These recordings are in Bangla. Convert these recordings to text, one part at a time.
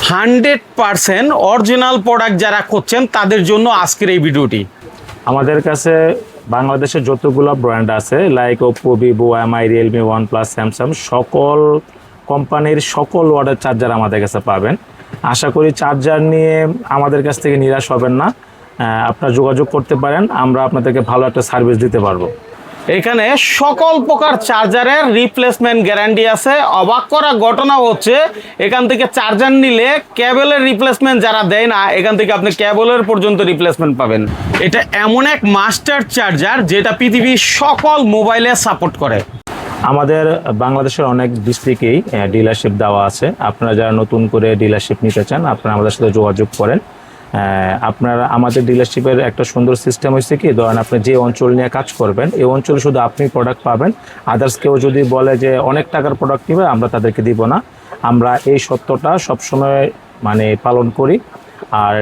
100% অরিজিনাল প্রোডাক্ট যারা করছেন তাদের জন্য আজকের এই ভিডিওটি। আমাদের কাছে বাংলাদেশের যতগুলো ব্র্যান্ড আছে like Oppo, Vivo, MI, Realme, OnePlus, Samsung সকল কোম্পানির সকল ওয়াটের চার্জার আমাদের কাছে পাবেন। আশা করি চার্জার নিয়ে আমাদের কাছ থেকে নিরাশ হবেন না। আপনারা যোগাযোগ করতে পারেন, আমরা আপনাদেরকে ভালো একটা সার্ভিস দিতে পারবো। এখানে সকল প্রকার চার্জারের রিপ্লেসমেন্ট গ্যারান্টি আছে। অবাক করা ঘটনা হচ্ছে এখান থেকে চার্জার নিলে কেবলের রিপ্লেসমেন্ট যারা দেয় না, এখান থেকে আপনি কেবলের পর্যন্ত রিপ্লেসমেন্ট পাবেন। এটা এমন এক মাস্টার চার্জার যেটা পৃথিবীর সকল মোবাইলে সাপোর্ট করে। আমাদের বাংলাদেশের অনেক ডিস্ট্রিক্টেই ডিলারশিপ দেওয়া আছে। আপনারা যারা নতুন করে ডিলারশিপ নিতে চান আপনারা আমাদের সাথে যোগাযোগ করেন। আপনারা আমাদের ডিলারশিপের একটা সুন্দর সিস্টেম হয়েছে কি, ধরেন আপনি যে অঞ্চল নিয়ে কাজ করবেন এই অঞ্চলে শুধু আপনি প্রোডাক্ট পাবেন। আদার্স কেউ যদি বলে যে অনেক টাকার প্রোডাক্ট নেবে, আমরা তাদেরকে দিব না। আমরা এই সত্যটা সবসময় মানে পালন করি। আর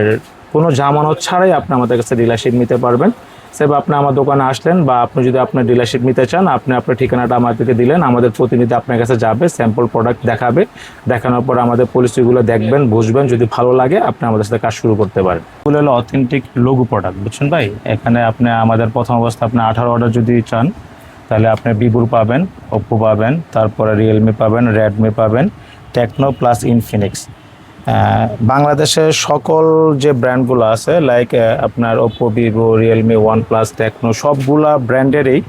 কোনো জামানত ছাড়াই আপনি আমাদের কাছে ডিলারশিপ নিতে পারবেন। সেবা আপনি আমার দোকানে আসলেন বা আপনি যদি আপনার ডিলারশিপ নিতে চান, আপনি আপনার ঠিকানাটা আমাদেরকে দিলেন, আমাদের প্রতিনিধি আপনার কাছে যাবে, স্যাম্পল প্রোডাক্ট দেখাবে। দেখানোর পর আমাদের পলিসিগুলো দেখবেন, বুঝবেন, যদি ভালো লাগে আপনি আমাদের সাথে কাজ শুরু করতে পারেন। এগুলো হলো অথেন্টিক লঘু প্রোডাক্ট, বুঝছেন ভাই। এখানে আপনি আমাদের প্রথম অবস্থা আপনি 18 অর্ডার যদি চান তাহলে আপনি ভিভোর পাবেন, ওপ্পো পাবেন, তারপরে রিয়েলমি পাবেন, রেডমি পাবেন, টেকনো প্লাস ইনফিনিক্স। বাংলাদেশের সকল যে ব্র্যান্ডগুলো আছে লাইক আপনার Oppo, Vivo, Realme, OnePlus, Tecno সবগুলা ব্র্যান্ডেরই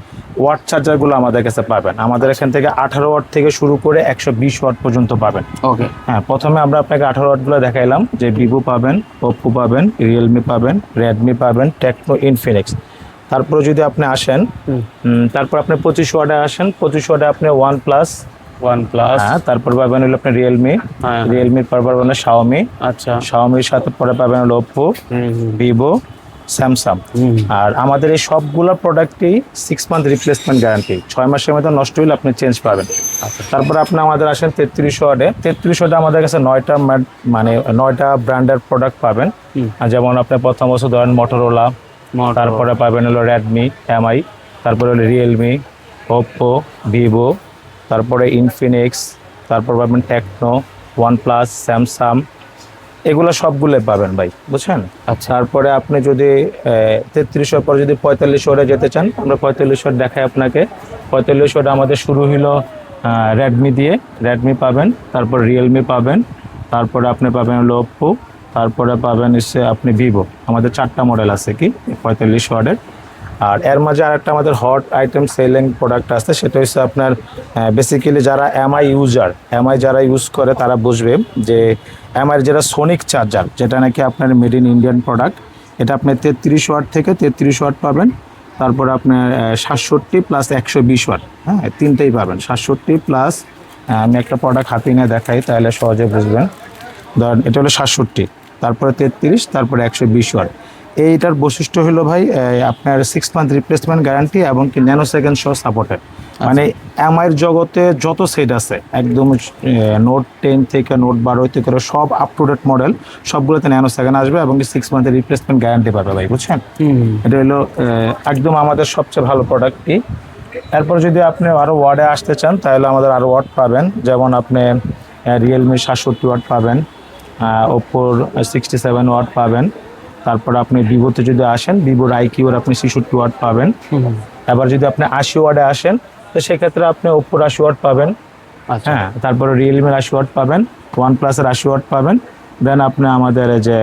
ওয়াট চার্জারগুলো আমাদের কাছে পাবেন। আমাদের এখান থেকে 18 ওয়াট থেকে শুরু করে 120 ওয়াট পর্যন্ত পাবেন। ওকে, হ্যাঁ, প্রথমে আমরা আপনাকে 18 ওয়াটগুলো দেখাইলাম যে ভিভো পাবেন, ওপ্পো পাবেন, রিয়েলমি পাবেন, রেডমি পাবেন, টেকনো, ইনফিনিক্স। তারপরে যদি আপনি আসেন তারপর আপনি 25 ওয়াটে আসেন, 25 ওয়াটে আপনি ওয়ানপ্লাস, হ্যাঁ, তারপর পাবেন হলো আপনি রিয়েলমি, রিয়েলমির পর পাবেন শাওমি, আচ্ছা শাওমির সাথে পরে পাবেন হলো ওপ্পো, ভিভো, স্যামসাং। আর আমাদের এই সবগুলো প্রোডাক্টই 6 মান্থ রিপ্লেসমেন্ট গ্যারান্টি। 6 মাসের মধ্যে নষ্ট হলে আপনি চেঞ্জ পাবেন। তারপর আপনি আমাদের আসেন 33 ওয়াটে। 33 ওয়াটে আমাদের কাছে 9টা ব্র্যান্ডের প্রোডাক্ট পাবেন। যেমন আপনি প্রথম বছর ধরেন মোটরোলা, তারপরে পাবেন হলো রেডমি, এমআই, তারপরে হলো রিয়েলমি, ওপ্পো, ভিভো, তারপরে ইনফিনিক্স, তারপর পাবেন টেকনো, ওয়ানপ্লাস, স্যামসাং, এগুলো সবগুলোই পাবেন ভাই, বুঝছেন। আচ্ছা, তারপরে আপনি যদি 33 ওয়াট পরে যদি 45 ওয়াটে যেতে চান, আমরা 45 ওয়াট দেখাই আপনাকে। 45 ওয়াট আমাদের শুরু হলো রেডমি দিয়ে, রেডমি পাবেন, তারপর রিয়েলমি পাবেন, তারপরে আপনি পাবেন হলো ওপ্পো, তারপরে পাবেন হচ্ছে আপনি ভিভো। আমাদের 4টা মডেল আছে কি 45 ওয়াটের। আর এর মাঝে আরেকটা আমাদের হট আইটেম সেলিং প্রোডাক্ট আছে, সেটা হচ্ছে আপনার বেসিক্যালি যারা এমআই ইউজার, এমআই যারা ইউজ করে তারা বুঝবে যে এমআইয়ের যেটা সোনিক চার্জার, যেটা নাকি আপনার মেড ইন ইন্ডিয়ান প্রোডাক্ট। এটা আপনি 33 ওয়াট থেকে 33 ওয়াট পাবেন। তারপর আপনার 67 প্লাস 120 ওয়াট, হ্যাঁ, তিনটেই পাবেন। 67 প্লাস আমি একটা প্রোডাক্ট হাতে নিয়ে দেখাই তাহলে সহজে বুঝবেন। ধরেন এটা হলো 67, তারপরে 33, তারপরে 120 ওয়াট। এইটার বৈশিষ্ট্য হলো ভাই আপনার 6 মান্থ রিপ্লেসমেন্ট গ্যারান্টি এবং কি ন্যানো সেকেন্ড সহ সাপোর্টেড। মানে এমআইয়ের জগতে যত সেট আছে একদম নোট 10 থেকে নোট 12 থেকে সব আপ টু ডেট মডেল সবগুলোতে ন্যানো সেকেন্ড আসবে এবং 6 মান্থের রিপ্লেসমেন্ট গ্যারান্টি পাবে ভাই, বুঝছেন। এটা হলো একদম আমাদের সবচেয়ে ভালো প্রোডাক্টটি। এরপর যদি আপনি আরও ওয়ার্ডে আসতে চান তাহলে আমাদের আরও ওয়াট পাবেন। যেমন আপনি রিয়েলমির 67 ওয়াট পাবেন, ওপ্পোর 67 ওয়াট পাবেন। তারপর আপনি ভিভোতে যদি আসেন, ভিভোর আইকিউর আপনি 66 ওয়াট পাবেন। এবার যদি আপনি 80 ওয়াটে আসেন তো সেক্ষেত্রে আপনি ওপ্পোর 80 ওয়াট পাবেন, হ্যাঁ, তারপরে রিয়েলমির 80 ওয়াট পাবেন, ওয়ানপ্লাসের 80 ওয়াট পাবেন, দেন আপনি আমাদের যে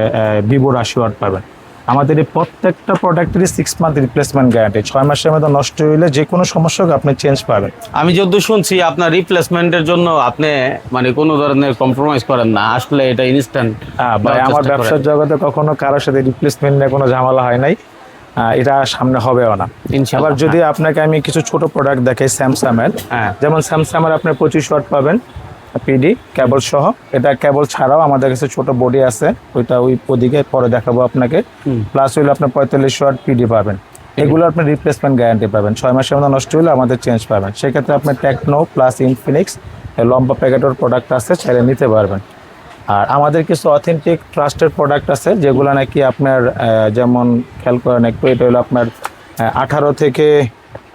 ভিভোর 80 ওয়াট পাবেন। আমাদের এই প্রত্যেকটা প্রোডাক্টেরই 6 মান্থ রিপ্লেসমেন্ট গ্যারান্টি। 6 মাসের মধ্যে নষ্ট হইলে যে কোনো সমস্যা আপনি চেঞ্জ পাবেন। আমি যতদূর শুনছি আপনার রিপ্লেসমেন্টের জন্য আপনি মানে কোনো ধরনের কম্প্রোমাইজ করেন না, আসলে এটা ইনস্ট্যান্ট। ভাই আমার ব্যবসার জগতে কখনো কারোর সাথে রিপ্লেসমেন্ট নিয়ে কোনো ঝামেলা হয় নাই, এটা সামনে হবেও না। আবার যদি আপনাকে আমি কিছু ছোট প্রোডাক্ট দেখাই স্যামসাংয়ের, যেমন স্যামসাংয়ের আপনি 25 ওয়াট পাবেন পিডি কেবল সহ। এটা কেবল ছাড়াও আমাদের কাছে ছোট বডি আছে, ওইটা ওদিকে পরে দেখাবো আপনাকে। প্লাস হইলে আপনি 45 ওয়াট পিডি পাবেন। এগুলো আপনি রিপ্লেসমেন্ট গ্যারান্টি পাবেন। 6 মাসের মধ্যে নষ্ট হলে আমাদের চেঞ্জ পাবেন। সেক্ষেত্রে আপনি টেকনো প্লাস ইনফিনিক্স লম্বা প্যাকেটের প্রোডাক্ট আছে, চাইলে নিতে পারবেন। আর আমাদের কিছু অথেন্টিক ট্রাস্টেড প্রোডাক্ট আছে যেগুলো নাকি আপনার যেমন খেয়াল করেন একটু, এটা হলো আপনার 18 থেকে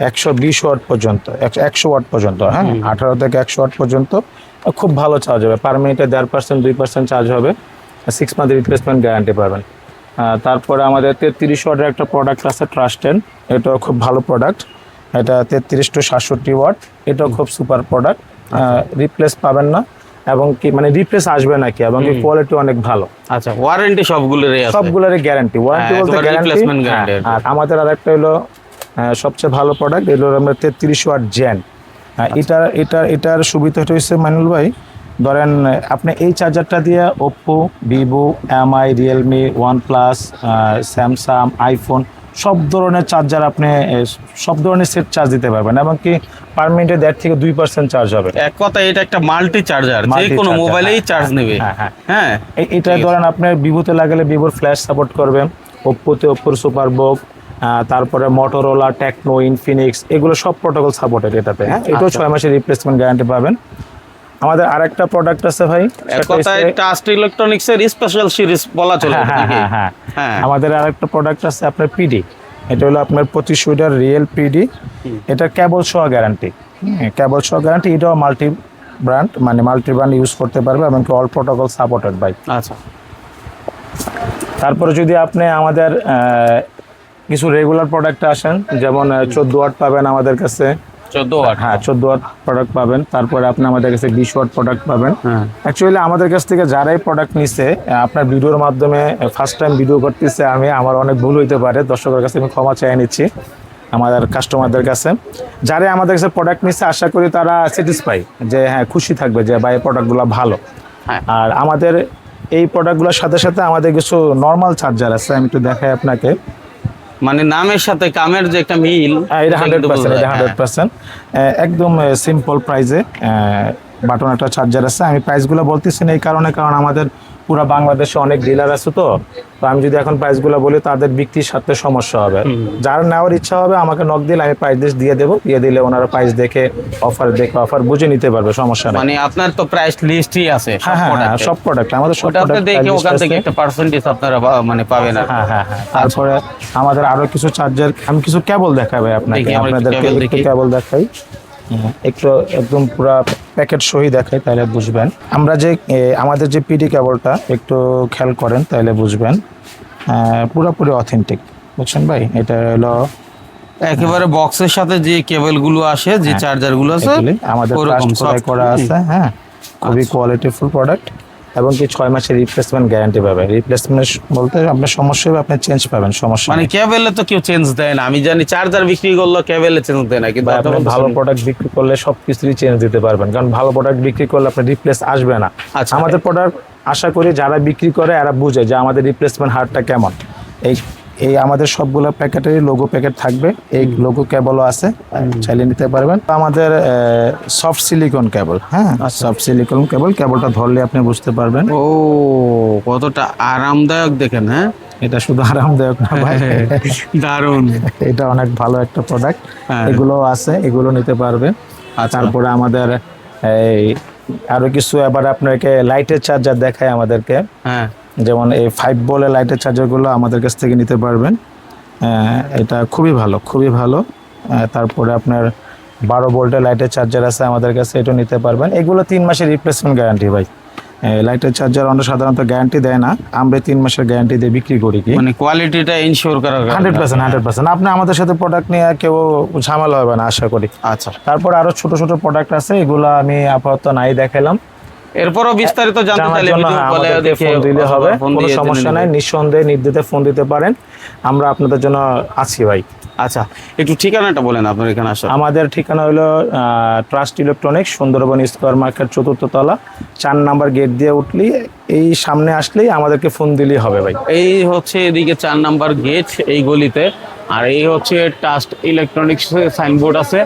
120 ওয়াট পর্যন্ত 100 ওয়াট পর্যন্ত, হ্যাঁ 18 থেকে 100 ওয়াট পর্যন্ত খুব ভালো চার্জ হবে। পার মিনিটে 1.5% 2% চার্জ হবে। 6 মান্থ রিপ্লেসমেন্ট গ্যারান্টি পাবেন। তারপরে আমাদের 33 ওয়াটের একটা প্রোডাক্ট আছে ট্রাস্টেন, এটাও খুব ভালো প্রোডাক্ট। এটা 33 to 67 ওয়াট, এটাও খুব সুপার প্রোডাক্ট। রিপ্লেস পাবেন না এবং কি মানে রিপ্লেস আসবে নাকি, এবং কি কোয়ালিটি অনেক ভালো। আচ্ছা, ওয়ারেন্টি সবগুলোরই আছে? সবগুলোরই গ্যারান্টি, ওয়ারেন্টি বলতে রিপ্লেসমেন্ট গ্যারান্টি। আর আমাদের আরেকটা হলো সবচেয়ে ভালো প্রোডাক্ট, এগুলো আমরা 33 ওয়াট জেন। এটার সুবিধা হচ্ছে মাইনুল ভাই, ধরেন আপনি এই চার্জারটা দিয়ে Oppo, Vivo, MI, Realme, OnePlus, Samsung, iPhone সব ধরনের চার্জার আপনি সব ধরনের সেট চার্জ দিতে পারবেন, এবং কি পার মিনিটে 1.5 থেকে 2% চার্জ হবে। এক কথা এটা একটা মাল্টি চার্জার, যে কোনো মোবাইলেই চার্জ নেবে। হ্যাঁ, এটা ধরেন আপনার ভিভোতে লাগালে ভিভোর ফ্ল্যাশ সাপোর্ট করবে, ওপ্পোতে ওপ্পোর সুপারবুক, তারপরে মোটরোলা, টেকনো, ইনফিনিক্স, এগুলো সব প্রোটোকল সাপোর্টেড এটাতে। হ্যাঁ, এটাও 6 মাসের রিপ্লেসমেন্ট গ্যারান্টি পাবেন। আমাদের আরেকটা প্রোডাক্ট আছে ভাই, ট্রাস্ট ইলেকট্রনিক্স এর স্পেশাল সিরিজ বলা চলে। হ্যাঁ, আমাদের আরেকটা প্রোডাক্ট আছে আপনার পিডি, এটা হলো আপনার 25 ওয়াটের রিয়েল পিডি। এটা কেবল সহ গ্যারান্টি, কেবল সহ গ্যারান্টি। এটাও মাল্টি ব্র্যান্ড, মানে মাল্টি ব্র্যান্ড ইউজ করতে পারবে, এবং কি অল প্রোটোকল সাপোর্টেড বাই। আচ্ছা, তারপরে যদি আপনি আমাদের কিছু রেগুলার প্রোডাক্ট আসেন, যেমন 14 ওয়াট পাবেন আমাদের কাছে। 14 ওয়াট? হ্যাঁ, 14 ওয়াট প্রোডাক্ট পাবেন। তারপরে আপনি আমাদের কাছে 20 ওয়াট প্রোডাক্ট পাবেন। অ্যাকচুয়ালি আমাদের কাছ থেকে যারাই প্রোডাক্ট নিছে, আপনার ভিডিওর মাধ্যমে ফার্স্ট টাইম ভিডিও করতেছে আমি, আমার অনেক ভুল হইতে পারে, দর্শকের কাছে আমি ক্ষমা চেয়ে নিচ্ছি আমাদের কাস্টমারদের কাছে। যারাই আমাদের কাছে প্রোডাক্ট নিচ্ছে, আশা করি তারা স্যাটিসফাই, যে হ্যাঁ খুশি থাকবে যে ভাই প্রোডাক্টগুলো ভালো। আর আমাদের এই প্রোডাক্টগুলোর সাথে সাথে আমাদের কিছু নর্মাল চার্জার আছে, আমি একটু দেখাই আপনাকে। মানে নামের সাথে কামের যে একটা মিল, এটা 100% একদম সিম্পল প্রাইসে বাটন একটা চার্জার আছে। আমি প্রাইসগুলো বলতেছি না এই কারণে, কারণ আমাদের পুরো বাংলাদেশে অনেক ডিলার আছে, তো আমি যদি এখন প্রাইসগুলো বলি তাদের বিক্রির সাথে সমস্যা হবে। যার নেওয়ার ইচ্ছা হবে আমাকে নক দিলে আমি প্রাইস দিয়ে দেবো, দিয়ে দিলে ওনারা প্রাইস দেখে অফার বুঝে নিতে পারবে, সমস্যা নেই। মানে আপনার তো প্রাইস লিস্টই আছে? হ্যাঁ, সব প্রোডাক্ট আমাদের, সব প্রোডাক্ট দেখে ওখান থেকে একটা পার্সেন্টেজ আপনারা মানে পাবেন। হ্যাঁ। তারপরে আমাদের আরো কিছু চার্জার, আমি কিছু কেবল দেখাবো আপনাকে, আপনাদেরকে একটু কেবল দেখাই, একটু একদম পুরো প্যাকেট সহি দেখাই, তাহলে বুঝবেন। আমরা যে আমাদের যে পিডি কেবলটা একটু খেয়াল করেন, তাহলে বুঝবেন পুরোপুরি অথেন্টিক, বুঝছেন ভাই। এটা হলো একেবারে বক্সের সাথে যে কেবলগুলো আসে, যে চার্জারগুলো আছে আমাদের করা আছে। হ্যাঁ, খুবই কোয়ালিটিফুল প্রোডাক্ট, এবং কি 6 মাসের রিপ্লেসমেন্ট গ্যারান্টি পাবে। রিপ্লেসমেন্ট বলতে আপনার সমস্যা হবে, আপনি চেঞ্জ পাবেন, সমস্যা মানে কেবলে তো কেউ চেঞ্জ দেয় না। আমি জানি চার্জার বিক্রি করলে কেবলে চেঞ্জ দেয় না, কিন্তু আপনি ভালো প্রোডাক্ট বিক্রি করলে সবকিছুই চেঞ্জ দিতে পারবেন, কারণ ভালো প্রোডাক্ট বিক্রি করলে আপনার রিপ্লেস আসবে না। আচ্ছা, আমাদের প্রোডাক্ট আশা করি যারা বিক্রি করে এরা বুঝে যে আমাদের রিপ্লেসমেন্ট হারটা কেমন। এই আমাদের সবগুলো প্যাকেটেরই লোগো প্যাকেট থাকবে, এই লোগো কেবলও আছে, চাইলে নিতে পারবেন। আমাদের সফট সিলিকন কেবল, হ্যাঁ সফট সিলিকন কেবলটা ধরলে আপনি বুঝতে পারবেন ও কতটা আরামদায়ক দেখেন। হ্যাঁ, এটা শুধু আরামদায়ক না ভাই, দারুণ, এটা অনেক ভালো একটা প্রোডাক্ট। এগুলো আছে, এগুলো নিতে পারবে। তারপরে আমাদের এই আরো কিছু, এবার আপনাকে লাইটের চার্জার দেখায় আমাদেরকে। হ্যাঁ, যেমন এই 5 ভোল্টের লাইটের চার্জারগুলো আমাদের কাছ থেকে নিতে পারবেন। এটা খুবই ভালো। তারপরে আপনার 12 ভোল্টের লাইটের চার্জার আছে আমাদের কাছে, এটা নিতে পারবেন। এগুলো 3 মাসের রিপ্লেসমেন্ট গ্যারান্টি ভাই। লাইটের চার্জার আমরা সাধারণত গ্যারান্টি দেয় না, আমরা 3 মাসের গ্যারান্টি দিয়ে বিক্রি করি। কি মানে কোয়ালিটিটা ইনশিওর করা 100%। আপনি আমাদের সাথে প্রোডাক্ট নিয়ে কেউ ঝামেলা হবে না, আশা করি। আচ্ছা, তারপর আরো ছোট ছোট প্রোডাক্ট আছে, এগুলো আমি আপাতত নাই দেখাইলাম। এরপরও বিস্তারিত জানতে চাইলে ফোন দিলে হবে, কোনো সমস্যা নাই, নিঃসন্দেহে নির্দ্বিধায় ফোন দিতে পারেন, আমরা আপনাদের জন্য আছি ভাই। আচ্ছা, একটু ঠিকানাটা বলেন আপনার এখানে আসা। আমাদের ঠিকানা হলো trust electronics, Sundarban square market 4th তলা, 4 নাম্বার গেট দিয়ে উঠলেই, এই সামনে আসলেই আমাদেরকে ফোন দিলেই হবে ভাই। এই হচ্ছে এদিকে 4 নাম্বার গেট, এই গলিতে। আর এই হচ্ছে ট্রাস্ট ইলেকট্রনিক্স সাইনবোর্ড আছে,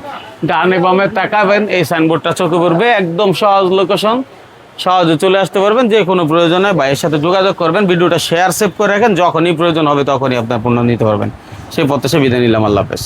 ডানে বামে তাকাবেন, এই সাইনবোর্ডটা চোখে পড়বে। একদম সহজ লোকেশন, সহজে চলে আসতে পারবেন। যে কোনো প্রয়োজনে ভাইয়ের সাথে যোগাযোগ করবেন, ভিডিওটা শেয়ার সেভ করে রাখেন, যখনই প্রয়োজন হবে তখনই আপনার পণ্য নিতে পারবেন। সেই পথে সে বিদায় নিলাম, আল্লাহ হাফেজ।